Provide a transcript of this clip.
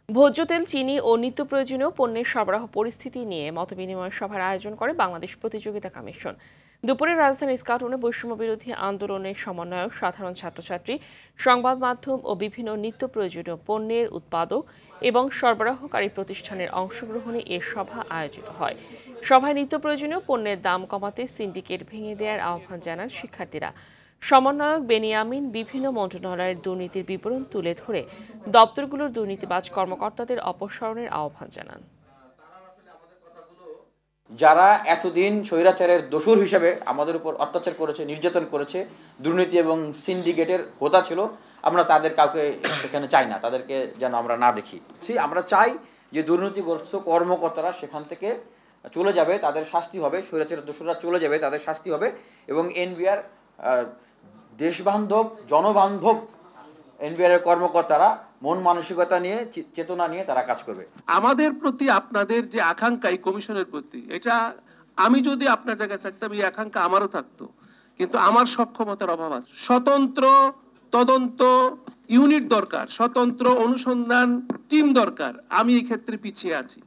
ভোজ্য তেল, চিনি ও নিত্য প্রয়োজনীয় পণ্যের সরবরাহ পরিস্থিতি নিয়ে মতবিনিময় সভার আয়োজন করে বাংলাদেশ প্রতিযোগিতা কমিশন। দুপুরে রাজধানীর স্কাটনে বৈষম্য বিরোধী আন্দোলনের সমন্বয়ক, সাধারণ ছাত্রছাত্রী, সংবাদ মাধ্যম ও বিভিন্ন নিত্য প্রয়োজনীয় পণ্যের উৎপাদক এবং সরবরাহকারী প্রতিষ্ঠানের অংশগ্রহণে এ সভা আয়োজিত হয়। সভায় নিত্য প্রয়োজনীয় পণ্যের দাম কমাতে সিন্ডিকেট ভেঙে দেওয়ার আহ্বান জানান শিক্ষার্থীরা। সমন্বয়ক বেনিয়ামিন বিভিন্ন মন্ত্রণালয়ের দুর্নীতির বিবরণ তুলে ধরে দপ্তরগুলোর দুর্নীতিবাজ কর্মকর্তাদের অপসারণের আহ্বান জানান। যারা এতদিন স্বৈরাচারের দোসর হিসেবে আমাদের উপর অত্যাচার করেছে, নির্যাতন করেছে, দুর্নীতি এবং সিন্ডিকেটের হোতা ছিল, আমরা তাদের কাউকে সেখানে চাই না, তাদেরকে যেন আমরা না দেখি। আমরা চাই যে দুর্নীতিগ্রস্ত কর্মকর্তারা সেখান থেকে চলে যাবে, তাদের শাস্তি হবে, স্বৈরাচারের দোসররা চলে যাবে, তাদের শাস্তি হবে এবং এনবিআর দেশবান্ধব, জনবান্ধব এনবিআর এর কর্মকর্তারা মন মানসিকতা নিয়ে, চেতনা নিয়ে তারা কাজ করবে। আমাদের প্রতি আপনাদের যে আকাঙ্ক্ষা এই কমিশনের প্রতি, এটা আমি যদি আপনার জায়গায় থাকতাম এই আকাঙ্ক্ষা আমারও থাকতো, কিন্তু আমার সক্ষমতার অভাব আছে। স্বতন্ত্র তদন্ত ইউনিট দরকার, স্বতন্ত্র অনুসন্ধান টিম দরকার। আমি এই ক্ষেত্রে পিছিয়ে আছি।